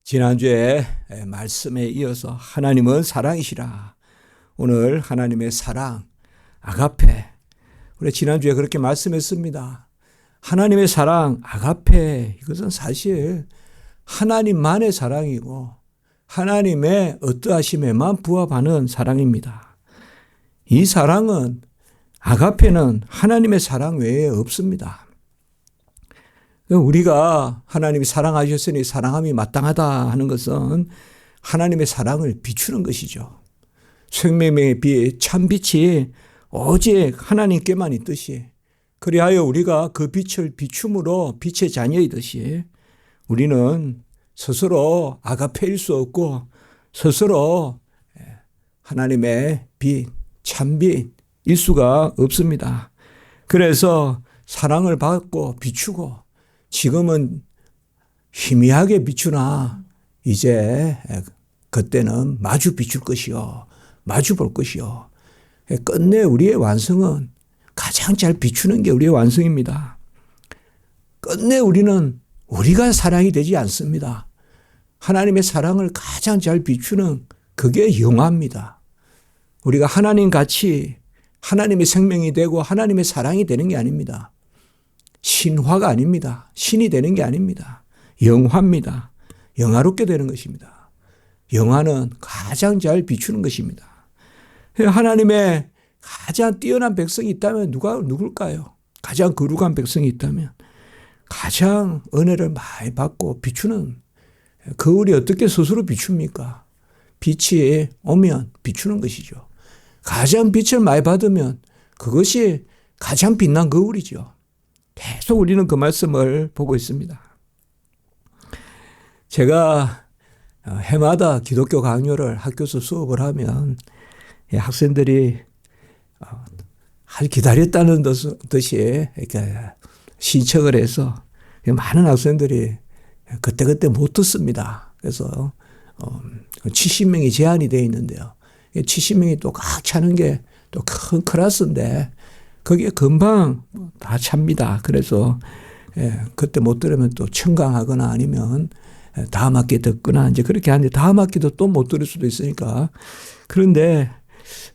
지난주에 말씀에 이어서 하나님은 사랑이시라. 오늘 하나님의 사랑, 아가페. 우리 지난주에 그렇게 말씀했습니다. 하나님의 사랑, 아가페. 이것은 사실 하나님만의 사랑이고 하나님의 어떠하심에만 부합하는 사랑입니다. 이 사랑은, 아가페는 하나님의 사랑 외에 없습니다. 우리가 하나님이 사랑하셨으니 사랑함이 마땅하다 하는 것은 하나님의 사랑을 비추는 것이죠. 생명의 빛, 참빛이 오직 하나님께만 있듯이, 그리하여 우리가 그 빛을 비춤으로 빛의 자녀이듯이 우리는 스스로 아가페일 수 없고 스스로 하나님의 빛, 참빛일 수가 없습니다. 그래서 사랑을 받고 비추고 지금은 희미하게 비추나 이제 그때는 마주 비출 것이요, 마주 볼 것이요. 끝내 우리의 완성은 가장 잘 비추는 게 우리의 완성입니다. 끝내 우리는 우리가 사랑이 되지 않습니다. 하나님의 사랑을 가장 잘 비추는 그게 영화입니다. 우리가 하나님 같이 하나님의 생명이 되고 하나님의 사랑이 되는 게 아닙니다. 신화가 아닙니다. 신이 되는 게 아닙니다. 영화입니다. 영화롭게 되는 것입니다. 영화는 가장 잘 비추는 것입니다. 하나님의 가장 뛰어난 백성이 있다면 누굴까요? 가장 거룩한 백성이 있다면 가장 은혜를 많이 받고 비추는, 거울이 어떻게 스스로 비춥니까? 빛이 오면 비추는 것이죠. 가장 빛을 많이 받으면 그것이 가장 빛난 거울이죠. 계속 우리는 그 말씀을 보고 있습니다. 제가 해마다 기독교 강요를 학교에서 수업을 하면 학생들이 아주 기다렸다는 듯이 이렇게 신청을 해서 많은 학생들이 그때 못 듣습니다. 그래서 70명이 제한이 되어 있는데요. 70명이 또 꽉 차는 게 또 큰 클래스인데 거기에 금방 다 찹니다. 그래서 그때 못 들으면 또 청강하거나 아니면 다음 학기 듣거나 이제 그렇게 하는데 다음 학기도 또 못 들을 수도 있으니까. 그런데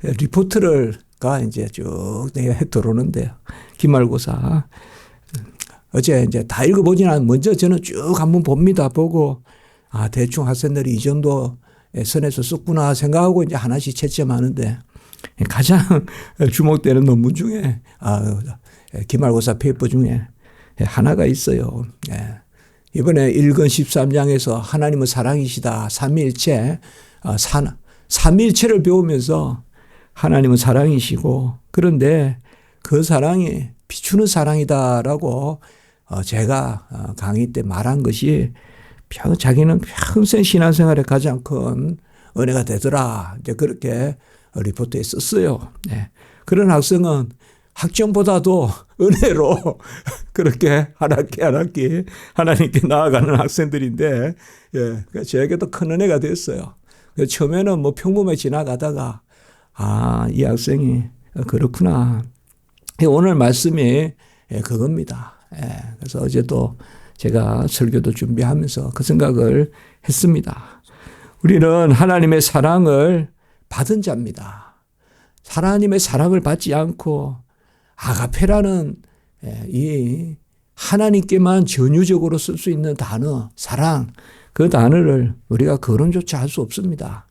리포트가 이제 쭉 들어오는데요. 기말고사. 어제 이제 다 읽어보진 않아요. 먼저 저는 쭉 한번 봅니다. 보고 대충 학생들이 이 정도 선에서 썼구나 생각하고 이제 하나씩 채점하는데 가장 주목되는 논문 중에 기말고사 페이퍼 중에 하나가 있어요. 이번에 1권 13장에서 하나님은 사랑이시다. 삼위일체, 삼위일체를 배우면서 하나님은 사랑이시고, 그런데 그 사랑이 비추는 사랑이다라고 제가 강의 때 말한 것이 자기는 평생 신앙생활에 가장 큰 은혜가 되더라. 이제 그렇게 리포트에 썼어요. 그런 학생은 학점보다도 은혜로 그렇게 한 학기 하나님께 나아가는 학생들인데, 저에게도 큰 은혜가 됐어요. 처음에는 뭐 평범하게 지나가다가 이 학생이 그렇구나. 오늘 말씀이 그겁니다. 그래서 어제도 제가 설교도 준비하면서 그 생각을 했습니다. 우리는 하나님의 사랑을 받은 자입니다. 하나님의 사랑을 받지 않고 아가페라는 이 하나님께만 전유적으로 쓸 수 있는 단어, 사랑, 그 단어를 우리가 거론조차 할 수 없습니다.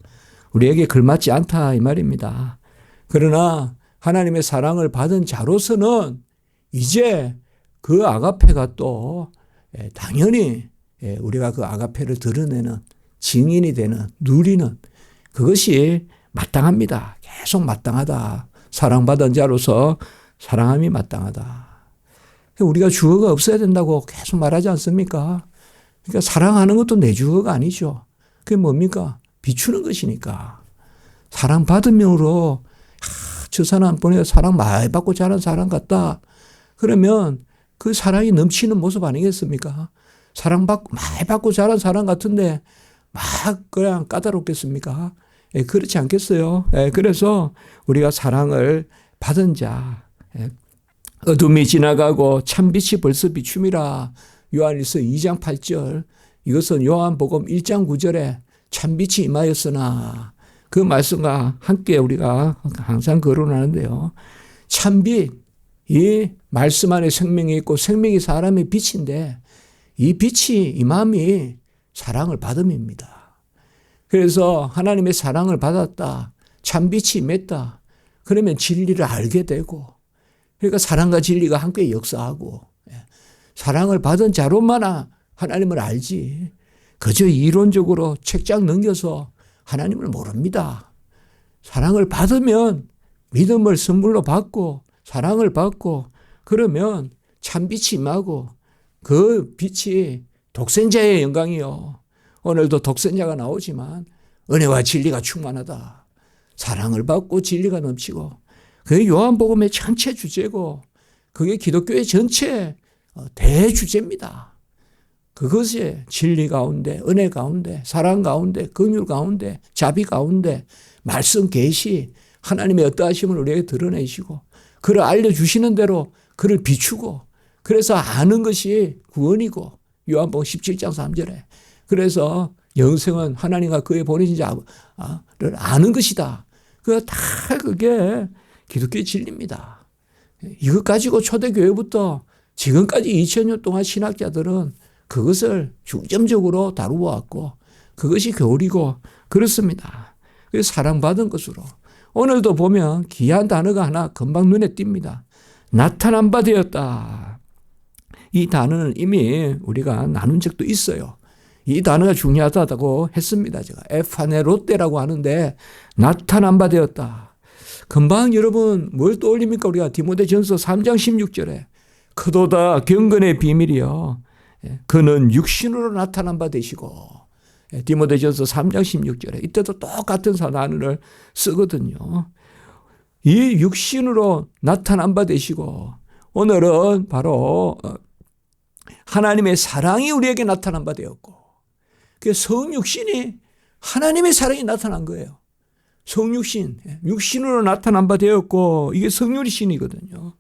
우리에게 걸맞지 않다 이 말입니다. 그러나 하나님의 사랑을 받은 자로서는 이제 그 아가페가 또 당연히 우리가 그 아가페를 드러내는 증인이 되는, 누리는 그것이 마땅합니다. 계속 마땅하다. 사랑받은 자로서 사랑함이 마땅하다. 우리가 주어가 없어야 된다고 계속 말하지 않습니까? 그러니까 사랑하는 것도 내 주어가 아니죠. 그게 뭡니까? 비추는 것이니까. 사랑받음으로 저 사람 보내서 사랑 많이 받고 자란 사람 같다. 그러면 그 사랑이 넘치는 모습 아니겠습니까? 사랑받고 많이 받고 자란 사람 같은데 막 그냥 까다롭겠습니까? 그렇지 않겠어요? 그래서 우리가 사랑을 받은 자, 어둠이 지나가고 참빛이 벌써 비춤이라 요한일서 2장 8절 이것은 요한복음 1장 9절에 참빛이 임하였으나 그 말씀과 함께 우리가 항상 거론하는데요. 참빛, 이 말씀 안에 생명이 있고 생명이 사람의 빛인데 이 빛이 임함이 사랑을 받음입니다. 그래서 하나님의 사랑을 받았다. 참빛이 임했다. 그러면 진리를 알게 되고 그러니까 사랑과 진리가 함께 역사하고 사랑을 받은 자로만 하나님을 알지 그저 이론적으로 책장 넘겨서 하나님을 모릅니다. 사랑을 받으면 믿음을 선물로 받고 사랑을 받고 그러면 참빛이 임하고 그 빛이 독생자의 영광이요. 오늘도 독생자가 나오지만 은혜와 진리가 충만하다. 사랑을 받고 진리가 넘치고 그게 요한복음의 전체 주제고 그게 기독교의 전체 대주제입니다. 그것이 진리 가운데 은혜 가운데 사랑 가운데 긍휼 가운데 자비 가운데 말씀 계시 하나님의 어떠하심을 우리에게 드러내시고 그를 알려주시는 대로 그를 비추고 그래서 아는 것이 구원이고 요한복음 17장 3절에 그래서 영생은 하나님과 그의 보내신 자를 아는 것이다. 그게 기독교의 진리입니다. 이것 가지고 초대교회부터 지금까지 2000년 동안 신학자들은 그것을 중점적으로 다루어 왔고 그것이 교리고 그렇습니다. 그래서 사랑받은 것으로 오늘도 보면 귀한 단어가 하나 금방 눈에 띕니다. 나타난 바 되었다. 이 단어는 이미 우리가 나눈 적도 있어요. 이 단어가 중요하다고 했습니다. 제가 에파네로떼라고 하는데 나타난 바 되었다. 금방 여러분 뭘 떠올립니까? 우리가 디모데전서 3장 16절에 크도다 경건의 비밀이요. 그는 육신으로 나타난 바 되시고 디모데전서 3장 16절에 이때도 똑같은 단어를 쓰거든요. 이 육신으로 나타난 바 되시고 오늘은 바로 하나님의 사랑이 우리에게 나타난 바 되었고 그 성육신이 하나님의 사랑이 나타난 거예요. 성육신, 육신으로 나타난 바 되었고 이게 성육신이거든요.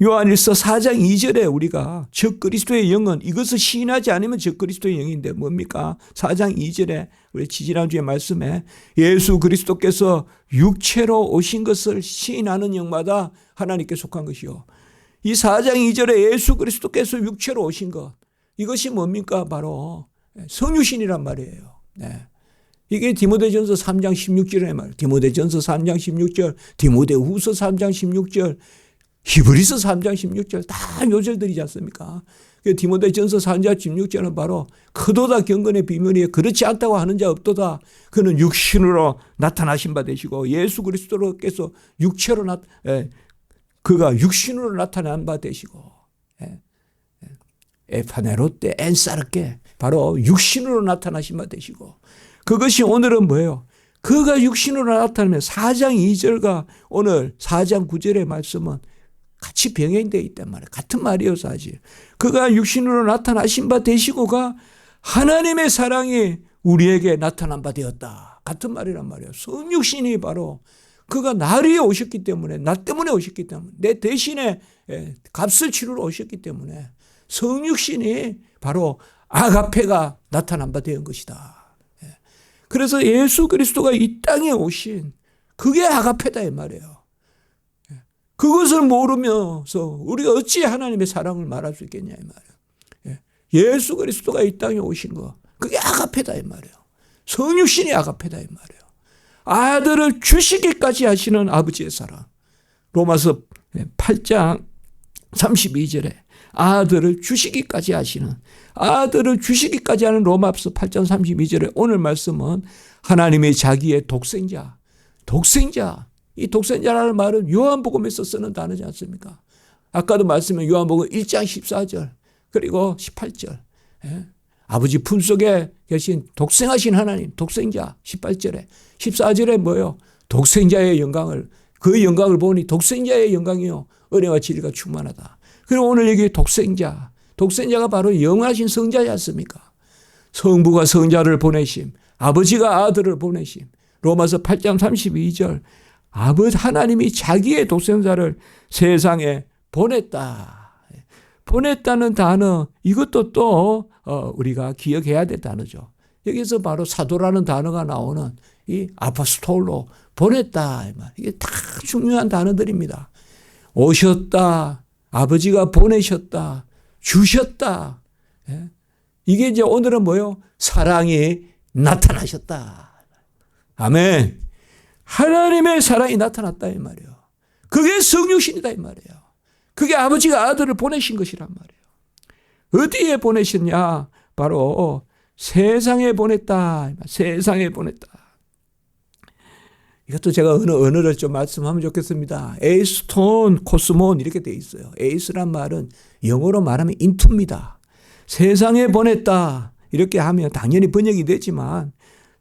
요한일서 4장 2절에 우리가 적그리스도의 영은 이것을 시인하지 않으면 적그리스도의 영인데 뭡니까? 4장 2절에 우리 지지난주에 말씀에 예수 그리스도께서 육체로 오신 것을 시인하는 영마다 하나님께 속한 것이요. 이 4장 2절에 예수 그리스도께서 육체로 오신 것 이것이 뭡니까? 바로 성육신이란 말이에요. 네. 이게 디모데전서 3장 16절의 말. 디모데전서 3장 16절, 디모데후서 3장 16절, 히브리서 3장 16절 다 요절들이지 않습니까? 디모데전서 3장 16절은 바로 크도다 경건의 비밀이 그렇지 않다고 하는 자 없도다. 그는 육신으로 나타나신 바 되시고 예수 그리스도께서 그가 육신으로 나타난 바 되시고 에파네로떼 엔사르께 바로 육신으로 나타나신 바 되시고 그것이 오늘은 뭐예요? 그가 육신으로 나타나면 4장 2절과 오늘 4장 9절의 말씀은 같이 병행되어 있단 말이에요. 같은 말이에요, 사실. 그가 육신으로 나타나신 바 되시고가 하나님의 사랑이 우리에게 나타난 바 되었다. 같은 말이란 말이에요. 성육신이 바로 그가 나를 위해 오셨기 때문에 나 때문에 오셨기 때문에 내 대신에 값을 치르러 오셨기 때문에 성육신이 바로 아가페가 나타난 바 되는 것이다. 그래서 예수 그리스도가 이 땅에 오신 그게 아가페다 이 말이에요. 그것을 모르면서 우리가 어찌 하나님의 사랑을 말할 수 있겠냐 이 말이에요. 예수 그리스도가 이 땅에 오신 거 그게 아가페다 이 말이에요. 성육신이 아가페다 이 말이에요. 아들을 주시기까지 하시는 아버지의 사랑. 로마서 8장 32절에 아들을 주시기까지 하시는 아들을 주시기까지 하는 로마서 8장 32절에 오늘 말씀은 하나님의 자기의 독생자 이 독생자라는 말은 요한복음에서 쓰는 단어지 않습니까? 아까도 말씀은 요한복음 1장 14절 그리고 18절 아버지 품속에 계신 독생하신 하나님 독생자 18절에 14절에 뭐예요? 독생자의 영광을 그 영광을 보니 독생자의 영광이요 은혜와 진리가 충만하다. 그리고 오늘 여기 독생자가 바로 영하신 성자지 않습니까? 성부가 성자를 보내심 아버지가 아들을 보내심 로마서 8장 32절 아버지 하나님이 자기의 독생자를 세상에 보냈다. 보냈다는 단어, 이것도 또 우리가 기억해야 될 단어죠. 여기서 바로 사도라는 단어가 나오는 이 아포스톨로, 보냈다. 이게 다 중요한 단어들입니다. 오셨다, 아버지가 보내셨다, 주셨다. 이게 이제 오늘은 뭐요? 사랑이 나타나셨다. 아멘. 하나님의 사랑이 나타났다 이 말이에요. 그게 성육신이다 이 말이에요. 그게 아버지가 아들을 보내신 것이란 말이에요. 어디에 보내셨냐? 바로 세상에 보냈다. 세상에 보냈다. 이것도 제가 언어를 좀 말씀하면 좋겠습니다. 에이스톤, 코스몬 이렇게 돼 있어요. 에이스란 말은 영어로 말하면 인투입니다. 세상에 보냈다. 이렇게 하면 당연히 번역이 되지만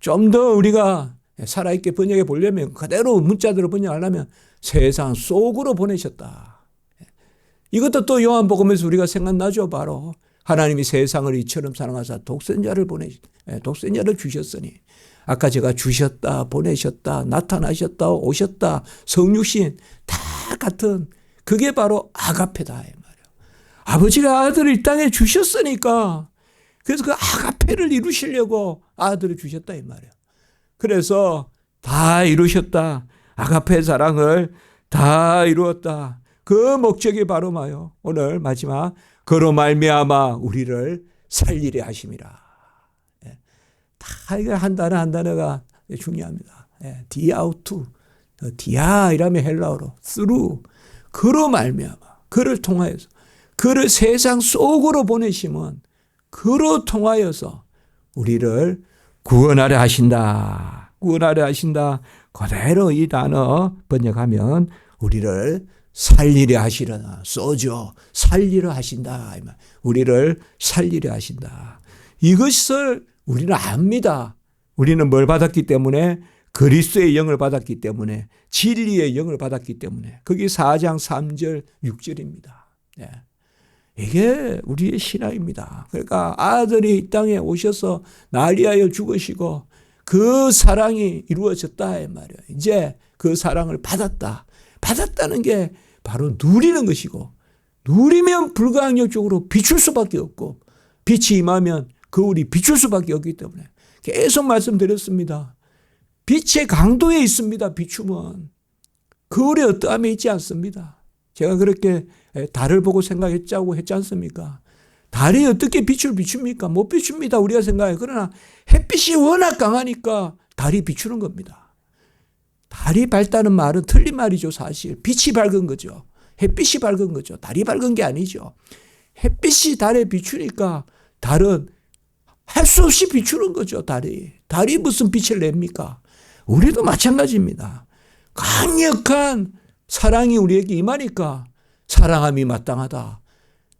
좀 더 우리가 살아있게 번역해 보려면 그대로 문자대로 번역하려면 세상 속으로 보내셨다. 이것도 또 요한복음에서 우리가 생각나죠. 바로 하나님이 세상을 이처럼 사랑하사 독생자를 주셨으니, 아까 제가 주셨다, 보내셨다, 나타나셨다, 오셨다, 성육신 다 같은 그게 바로 아가페다 이 말이에요. 아버지가 아들을 이 땅에 주셨으니까 그래서 그 아가페를 이루시려고 아들을 주셨다 이 말이에요. 그래서 다 이루셨다. 아가페 사랑을 다 이루었다. 그 목적이 바로 뭐요? 오늘 마지막 그로 말미암아 우리를 살리려 하심이라. 다 이거 한 단어가 중요합니다. 디아우투, 디아 이라면 헬라어로 through, 그로 말미암아, 그를 통하여서, 그를 세상 속으로 보내심은 그로 통하여서 우리를 구원하려 하신다. 구원하려 하신다. 그대로 이 단어 번역하면 우리를 살리려 하시려나, 쏘죠. 살리려 하신다. 우리를 살리려 하신다. 이것을 우리는 압니다. 우리는 뭘 받았기 때문에? 그리스도의 영을 받았기 때문에, 진리의 영을 받았기 때문에. 그게 4장 3절 6절입니다. 이게 우리의 신앙입니다. 그러니까 아들이 이 땅에 오셔서 난리하여 죽으시고 그 사랑이 이루어졌다 이 말이에요. 이제 그 사랑을 받았다. 받았다는 게 바로 누리는 것이고, 누리면 불가항력적으로 비출 수밖에 없고, 빛이 임하면 거울이 비출 수밖에 없기 때문에 계속 말씀드렸습니다. 빛의 강도에 있습니다. 비춤은 거울의 어떠함에 있지 않습니다. 제가 그렇게 달을 보고 생각했자고 했지 않습니까? 달이 어떻게 빛을 비춥니까? 못 비춥니다. 우리가 생각해요. 그러나 햇빛이 워낙 강하니까 달이 비추는 겁니다. 달이 밝다는 말은 틀린 말이죠. 사실 빛이 밝은 거죠. 햇빛이 밝은 거죠. 달이 밝은 게 아니죠. 햇빛이 달에 비추니까 달은 할 수 없이 비추는 거죠. 달이 무슨 빛을 냅니까? 우리도 마찬가지입니다. 강력한 사랑이 우리에게 임하니까 사랑함이 마땅하다.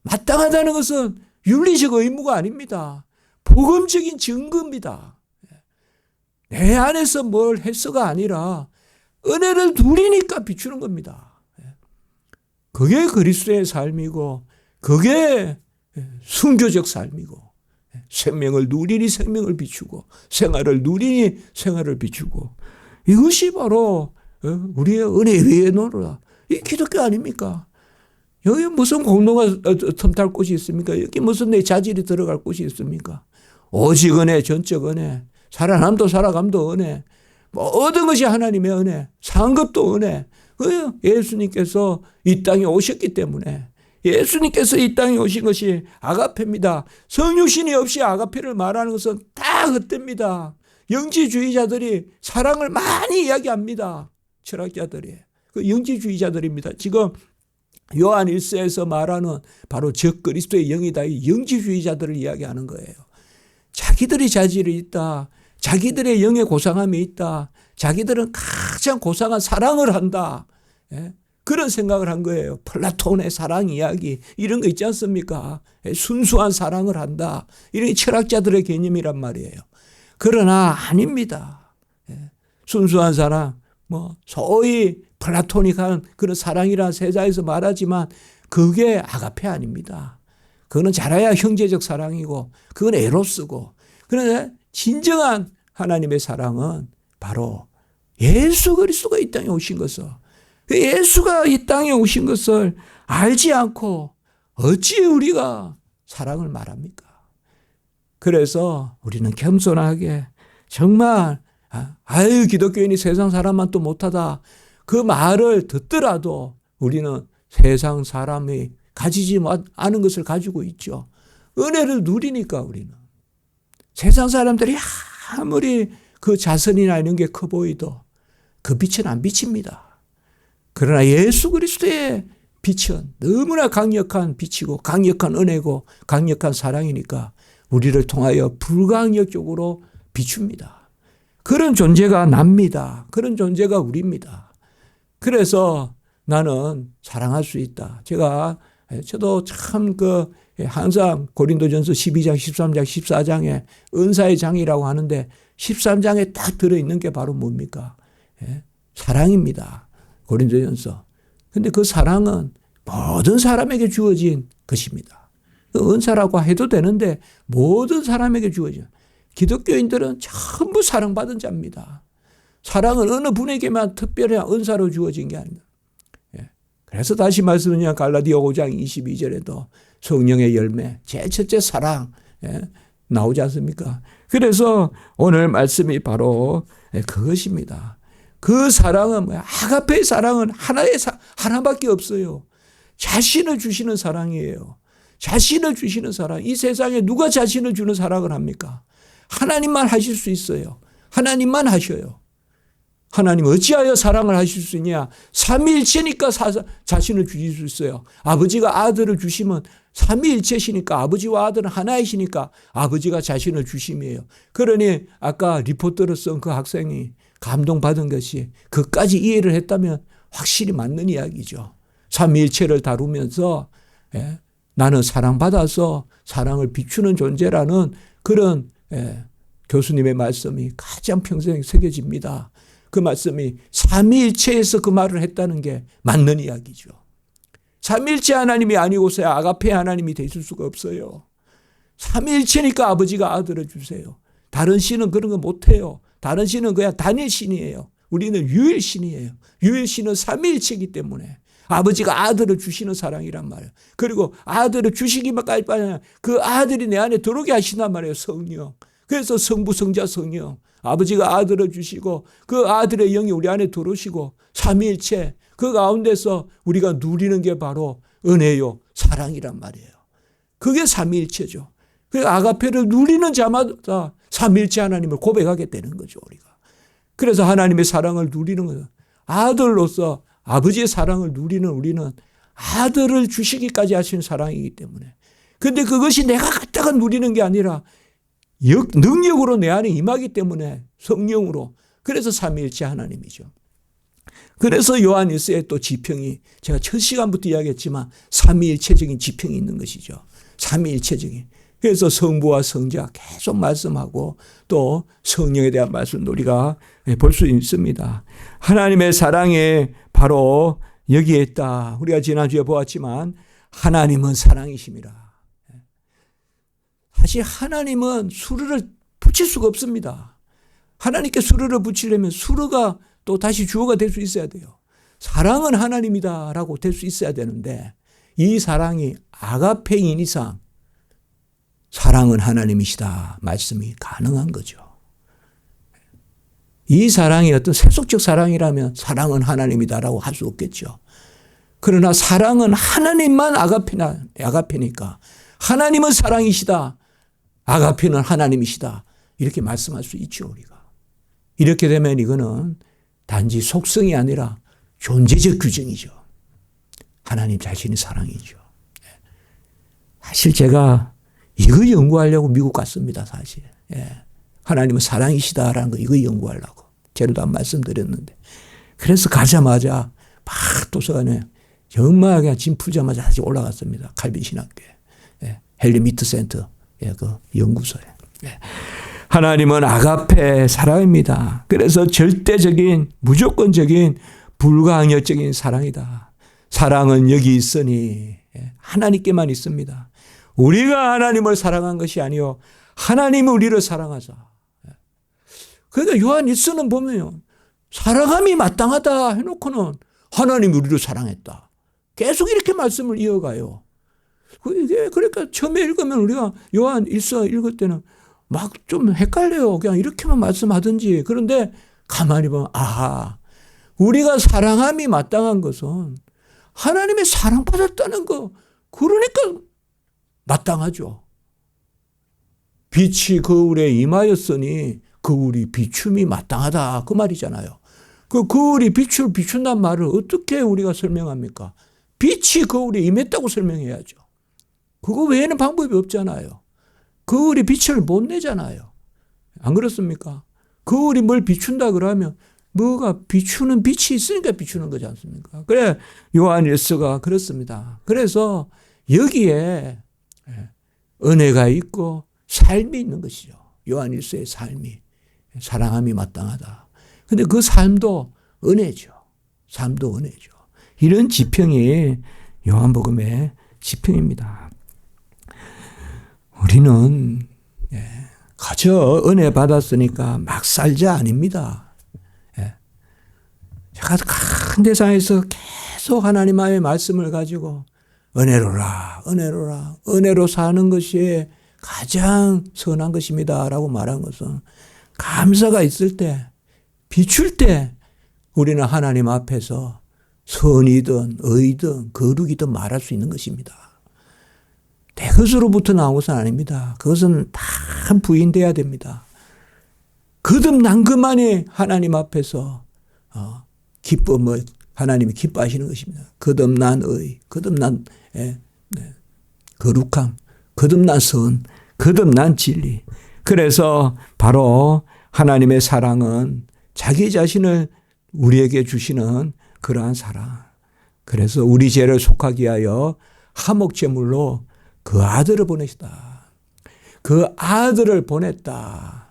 마땅하다는 것은 윤리적 의무가 아닙니다. 복음적인 증거입니다. 내 안에서 뭘 해서가 아니라 은혜를 누리니까 비추는 겁니다. 그게 그리스도의 삶이고, 그게 순교적 삶이고, 생명을 누리니 생명을 비추고, 생활을 누리니 생활을 비추고, 이것이 바로 우리의 은혜 위에 노르라. 이 기독교 아닙니까? 여기 무슨 공로가 틈탈 곳이 있습니까? 여기 무슨 내 자질이 들어갈 곳이 있습니까? 오직 은혜, 전적 은혜, 살아남도 살아감도 은혜, 모든 것이 하나님의 은혜, 상급도 은혜. 예수님께서 이 땅에 오셨기 때문에, 예수님께서 이 땅에 오신 것이 아가페입니다. 성육신이 없이 아가페를 말하는 것은 다 헛됩니다. 영지주의자들이 사랑을 많이 이야기합니다. 철학자들이. 그 영지주의자들입니다. 지금 요한 1서에서 말하는 바로 적 그리스도의 영이다. 이 영지주의자들을 이야기하는 거예요. 자기들이 자질이 있다. 자기들의 영의 고상함이 있다. 자기들은 가장 고상한 사랑을 한다. 그런 생각을 한 거예요. 플라톤의 사랑 이야기 이런 거 있지 않습니까? 순수한 사랑을 한다. 이런 철학자들의 개념이란 말이에요. 그러나 아닙니다. 순수한 사랑, 소위 플라토닉한 그런 사랑이란 세자에서 말하지만 그게 아가페 아닙니다. 그거는 잘해야 형제적 사랑이고, 그건 에로스고, 그런데 진정한 하나님의 사랑은 바로 예수 그리스도가 이 땅에 오신 것을, 예수가 이 땅에 오신 것을 알지 않고 어찌 우리가 사랑을 말합니까? 그래서 우리는 겸손하게 정말 아유 기독교인이 세상 사람만 또 못하다 그 말을 듣더라도 우리는 세상 사람이 가지지 않은 것을 가지고 있죠. 은혜를 누리니까 우리는. 세상 사람들이 아무리 그 자선이나 이런 게 커 보이도 그 빛은 안 비칩니다. 그러나 예수 그리스도의 빛은 너무나 강력한 빛이고 강력한 은혜고 강력한 사랑이니까 우리를 통하여 불가항력적으로 비춥니다. 그런 존재가 납니다. 그런 존재가 우리입니다. 그래서 나는 사랑할 수 있다. 저도 참 항상 고린도전서 12장, 13장, 14장에 은사의 장이라고 하는데 13장에 딱 들어있는 게 바로 뭡니까? 사랑입니다. 고린도전서. 근데 그 사랑은 모든 사람에게 주어진 것입니다. 은사라고 해도 되는데 모든 사람에게 주어진. 기독교인들은 전부 사랑받은 자입니다. 사랑은 어느 분에게만 특별한 은사로 주어진 게 아닙니다. 그래서 다시 말씀드리면 갈라디아 5장 22절에도 성령의 열매, 제일 첫째 사랑 나오지 않습니까? 그래서 오늘 말씀이 바로 그것입니다. 그 사랑은 뭐야? 아가페의 사랑은 하나밖에 없어요. 자신을 주시는 사랑이에요. 자신을 주시는 사랑. 이 세상에 누가 자신을 주는 사랑을 합니까? 하나님만 하실 수 있어요. 하나님만 하셔요. 하나님 어찌하여 사랑을 하실 수 있냐? 삼위일체니까 자신을 주실 수 있어요. 아버지가 아들을 주시면 삼위일체시니까 아버지와 아들은 하나이시니까 아버지가 자신을 주심이에요. 그러니 아까 리포트를 쓴 그 학생이 감동받은 것이 그까지 이해를 했다면 확실히 맞는 이야기죠. 삼위일체를 다루면서 나는 사랑받아서 사랑을 비추는 존재라는 그런 교수님의 말씀이 가장 평생에 새겨집니다. 그 말씀이 삼위일체에서 그 말을 했다는 게 맞는 이야기죠. 삼위일체 하나님이 아니고서야 아가페 하나님이 되실 수가 없어요. 삼위일체니까 아버지가 아들을 주세요. 다른 신은 그런 거 못해요. 다른 신은 그냥 단일신이에요. 우리는 유일신이에요. 유일신은 삼위일체이기 때문에 아버지가 아들을 주시는 사랑이란 말이에요. 그리고 아들을 주시기만까지 아니라 그 아들이 내 안에 들어오게 하신단 말이에요. 성령. 그래서 성부, 성자, 성령. 아버지가 아들을 주시고 그 아들의 영이 우리 안에 들어오시고 삼위일체 그 가운데서 우리가 누리는 게 바로 은혜요 사랑이란 말이에요. 그게 삼위일체죠. 그 아가페를 누리는 자마다 삼위일체 하나님을 고백하게 되는 거죠. 우리가. 그래서 하나님의 사랑을 누리는 거예요. 아들로서 아버지의 사랑을 누리는 우리는 아들을 주시기까지 하신 사랑이기 때문에. 근데 그것이 내가 갖다가 누리는 게 아니라 능력으로 내 안에 임하기 때문에 성령으로. 그래서 삼위일체 하나님이죠. 그래서 요한일서에 또 지평이 제가 첫 시간부터 이야기했지만 삼위일체적인 지평이 있는 것이죠. 삼위일체적인. 그래서 성부와 성자 계속 말씀하고 또 성령에 대한 말씀도 우리가 볼 수 있습니다. 하나님의 사랑에 바로 여기에 있다. 우리가 지난주에 보았지만 하나님은 사랑이심이라. 사실 하나님은 수르를 붙일 수가 없습니다. 하나님께 수르를 붙이려면 수르가 또 다시 주어가 될 수 있어야 돼요. 사랑은 하나님이다라고 될 수 있어야 되는데 이 사랑이 아가페인 이상 사랑은 하나님이시다 말씀이 가능한 거죠. 이 사랑이 어떤 세속적 사랑이라면 사랑은 하나님이다라고 할 수 없겠죠. 그러나 사랑은 하나님만 아가페니까 하나님은 사랑이시다. 아가페는 하나님이시다. 이렇게 말씀할 수 있죠. 우리가. 이렇게 되면 이거는 단지 속성이 아니라 존재적 규정이죠. 하나님 자신이 사랑이죠. 사실 제가 이거 연구하려고 미국 갔습니다. 사실. 하나님은 사랑이시다라는 거 이거 연구하려고. 제로도 한 말씀드렸는데. 그래서 가자마자 막 도서관에 정말 그냥 짐 풀자마자 다시 올라갔습니다. 칼빈 신학교에. 헨리 미트 센터 그 연구소에. 하나님은 아가페 사랑입니다. 그래서 절대적인 무조건적인 불가항력적인 사랑이다. 사랑은 여기 있으니 하나님께만 있습니다. 우리가 하나님을 사랑한 것이 아니요 하나님이 우리를 사랑하자. 그러니까 요한일서는 보면 사랑함이 마땅하다 해놓고는 하나님이 우리를 사랑했다. 계속 이렇게 말씀을 이어가요. 이게 그러니까 처음에 읽으면 우리가 요한 1서 읽을 때는 막 좀 헷갈려요. 그냥 이렇게만 말씀하든지. 그런데 가만히 보면 우리가 사랑함이 마땅한 것은 하나님의 사랑받았다는 거. 그러니까 마땅하죠. 빛이 거울에 임하였으니 거울이 비춤이 마땅하다. 그 말이잖아요. 그 거울이 빛을 비춘다는 말을 어떻게 우리가 설명합니까? 빛이 거울에 임했다고 설명해야죠. 그거 외에는 방법이 없잖아요. 거울이 빛을 못 내잖아요. 안 그렇습니까? 거울이 뭘 비춘다 그러면 뭐가 비추는 빛이 있으니까 비추는 거지 않습니까? 그래 요한 1서가 그렇습니다. 그래서 여기에 은혜가 있고 삶이 있는 것이죠. 요한 1서의 삶이. 사랑함이 마땅하다. 근데 그 삶도 은혜죠. 삶도 은혜죠. 이런 지평이 요한복음의 지평입니다. 우리는 그저 은혜 받았으니까 막 살자 아닙니다. 제가 큰 대상에서 계속 하나님의 말씀을 가지고 은혜로라, 은혜로라, 은혜로 사는 것이 가장 선한 것입니다. 라고 말한 것은 감사가 있을 때, 비출 때 우리는 하나님 앞에서 선이든 의든 거룩이든 말할 수 있는 것입니다. 내 것으로부터 나온 것은 아닙니다. 그것은 다 부인돼야 됩니다. 거듭난 것만이 하나님 앞에서 기쁨을 하나님이 기뻐하시는 것입니다. 거듭난 의, 거듭난 거룩함, 거듭난 선, 거듭난 진리. 그래서 바로 하나님의 사랑은 자기 자신을 우리에게 주시는 그러한 사랑. 그래서 우리 죄를 속하기 위하여 화목제물로 그 아들을 보내시다. 그 아들을 보냈다.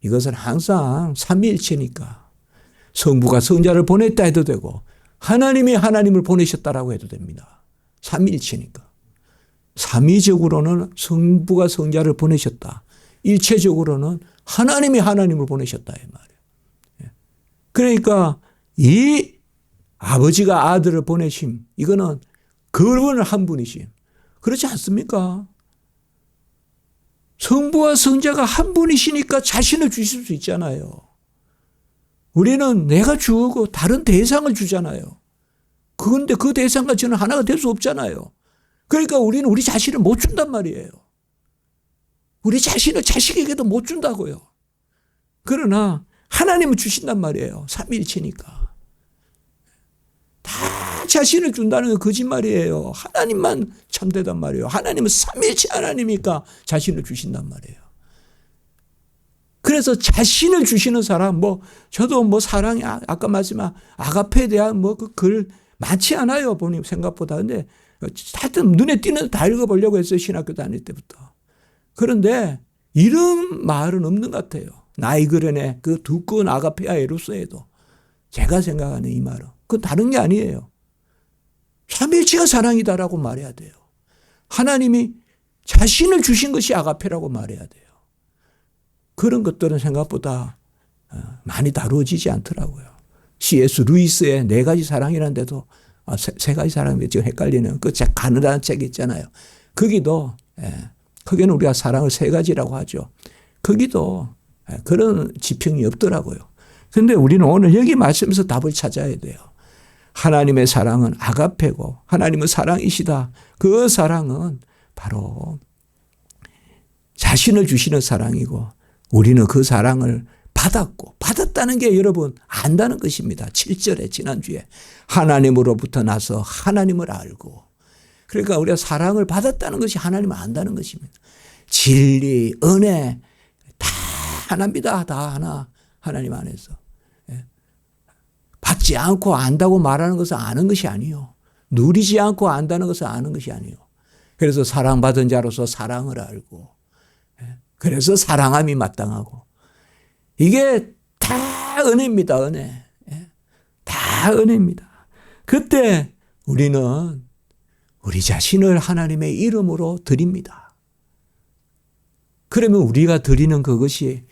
이것은 항상 삼위일체니까 성부가 성자를 보냈다 해도 되고 하나님이 하나님을 보내셨다라고 해도 됩니다. 삼위일체니까. 삼위적으로는 성부가 성자를 보내셨다. 일체적으로는 하나님이 하나님을 보내셨다 이 말이에요. 그러니까 이 아버지가 아들을 보내심 이거는 그분을 한 분이심. 그렇지 않습니까? 성부와 성자가 한 분이시니까 자신을 주실 수 있잖아요. 우리는 내가 주고 다른 대상을 주잖아요. 그런데 그 대상과 저는 하나가 될 수 없잖아요. 그러니까 우리는 우리 자신을 못 준단 말이에요. 우리 자신을 자식에게도 못 준다고요. 그러나 하나님은 주신단 말이에요. 삼위일체니까. 다 자신을 준다는 건 거짓말이에요. 하나님만 참되단 말이에요. 하나님은 삼위일체 하나님이니까 자신을 주신단 말이에요. 그래서 자신을 주시는 사람, 저도 사랑이, 아까 말씀한 아가페에 대한 그 글 많지 않아요. 보니 생각보다. 근데 하여튼 눈에 띄는 다 읽어보려고 했어요. 신학교 다닐 때부터. 그런데 이런 말은 없는 것 같아요. 나이그렌의 그 두꺼운 아가페아 에로스에도 제가 생각하는 이 말은 그건 다른 게 아니에요. 삼위일체가 사랑이다라고 말해야 돼요. 하나님이 자신을 주신 것이 아가페라고 말해야 돼요. 그런 것들은 생각보다 많이 다루어지지 않더라고요. C.S. 루이스의 4가지 사랑이라는 데도 3가지 사랑이 지금 헷갈리는 그 가느다란 책 있잖아요. 거기도 거기는 우리가 사랑을 3가지라고 하죠. 거기도 그런 지평이 없더라고요. 그런데 우리는 오늘 여기 말씀에서 답을 찾아야 돼요. 하나님의 사랑은 아가페고 하나님은 사랑이시다. 그 사랑은 바로 자신을 주시는 사랑이고 우리는 그 사랑을 받았다는 게 여러분 안다는 것입니다. 7절에 지난주에 하나님으로부터 나서 하나님을 알고 그러니까 우리가 사랑을 받았다는 것이 하나님을 안다는 것입니다. 진리, 은혜 다 하나입니다. 다 하나 하나님 안에서. 받지 않고 안다고 말하는 것은 아는 것이 아니요. 누리지 않고 안다는 것은 아는 것이 아니요. 그래서 사랑받은 자로서 사랑을 알고 그래서 사랑함이 마땅하고 이게 다 은혜입니다. 은혜. 다 은혜입니다. 그때 우리는 우리 자신을 하나님의 이름으로 드립니다. 그러면 우리가 드리는 그것이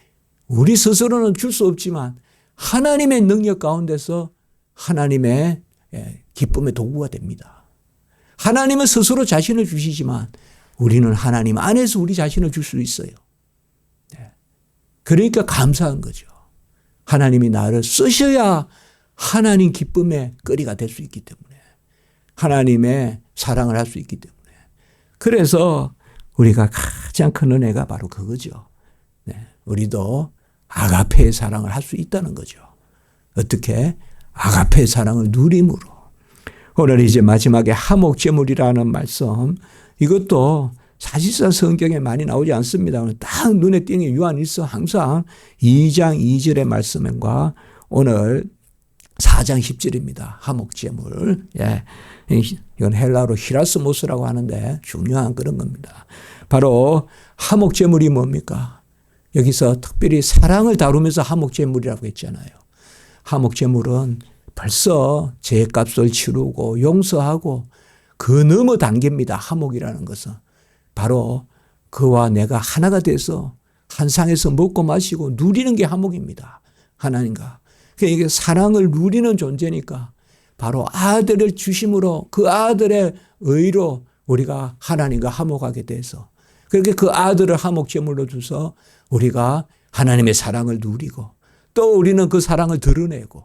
우리 스스로는 줄 수 없지만 하나님의 능력 가운데서 하나님의 기쁨의 도구가 됩니다. 하나님은 스스로 자신을 주시지만 우리는 하나님 안에서 우리 자신을 줄 수 있어요. 그러니까 감사한 거죠. 하나님이 나를 쓰셔야 하나님 기쁨의 거리가 될 수 있기 때문에, 하나님의 사랑을 할 수 있기 때문에. 그래서 우리가 가장 큰 은혜가 바로 그거죠. 우리도 아가페의 사랑을 할 수 있다는 거죠. 어떻게? 아가페의 사랑을 누림으로. 오늘 이제 마지막에 하목제물이라는 말씀, 이것도 사실상 성경에 많이 나오지 않습니다. 딱 눈에 띄는 게 요한일서 항상 2장 2절의 말씀과 오늘 4장 10절입니다. 하목제물. 예. 이건 헬라어로 히라스모스라고 하는데 중요한 그런 겁니다. 바로 하목제물이 뭡니까? 여기서 특별히 사랑을 다루면서 하목제물이라고 했잖아요. 하목제물은 벌써 죄값을 치르고 용서하고 그 너머 단계입니다. 하목이라는 것은. 바로 그와 내가 하나가 돼서 한 상에서 먹고 마시고 누리는 게 하목입니다. 하나님과. 그러니까 이게 사랑을 누리는 존재니까 바로 아들을 주심으로 그 아들의 의로 우리가 하나님과 화목하게 돼서 그렇게 그 아들을 화목제물로 줘서 우리가 하나님의 사랑을 누리고 또 우리는 그 사랑을 드러내고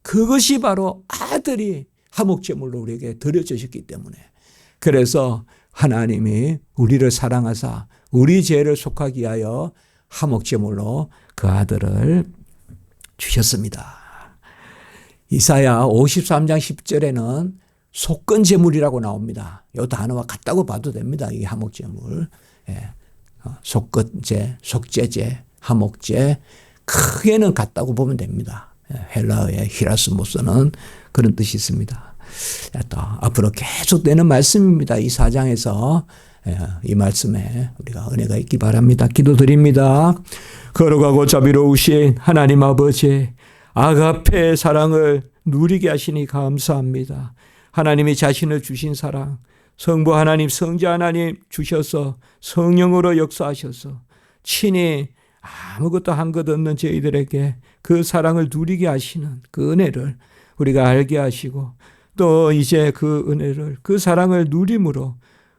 그것이 바로 아들이 화목제물로 우리에게 드려주셨기 때문에 그래서 하나님이 우리를 사랑하사 우리 죄를 속하기 위하여 화목제물로 그 아들을 주셨습니다. 이사야 53장 10절에는 속건제물이라고 나옵니다. 이 단어와 같다고 봐도 됩니다. 이게 화목제물. 예. 속건제, 속죄제, 화목제 크게는 같다고 보면 됩니다. 헬라어의 히라스모스는 그런 뜻이 있습니다. 또 앞으로 계속되는 말씀입니다. 이 4장에서 이 말씀에 우리가 은혜가 있기 바랍니다. 기도드립니다. 거룩하고 자비로우신 하나님 아버지 아가페의 사랑을 누리게 하시니 감사합니다. 하나님이 자신을 주신 사랑 성부 하나님 성자 하나님 주셔서 성령으로 역사하셔서 친히 아무것도 한 것 없는 저희들에게 그 사랑을 누리게 하시는 그 은혜를 우리가 알게 하시고 또 이제 그 은혜를 그 사랑을 누림으로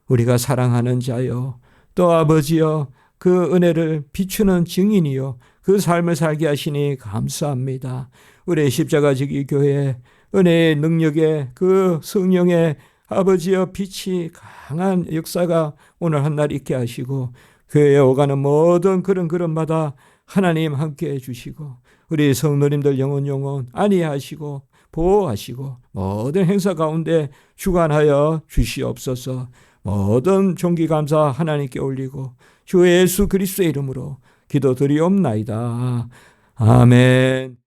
우리가 사랑하는 자요 또 아버지여 그 은혜를 비추는 증인이요 그 삶을 살게 하시니 감사합니다. 우리 십자가지기 교회 은혜의 능력에 그 성령의 아버지여 빛이 강한 역사가 오늘 한날 있게 하시고 교회에 오가는 모든 그런마다 하나님 함께해 주시고 우리 성도님들 영혼 안위하시고 보호하시고 모든 행사 가운데 주관하여 주시옵소서. 모든 존귀 감사 하나님께 올리고 주 예수 그리스도의 이름으로 기도드리옵나이다. 아멘.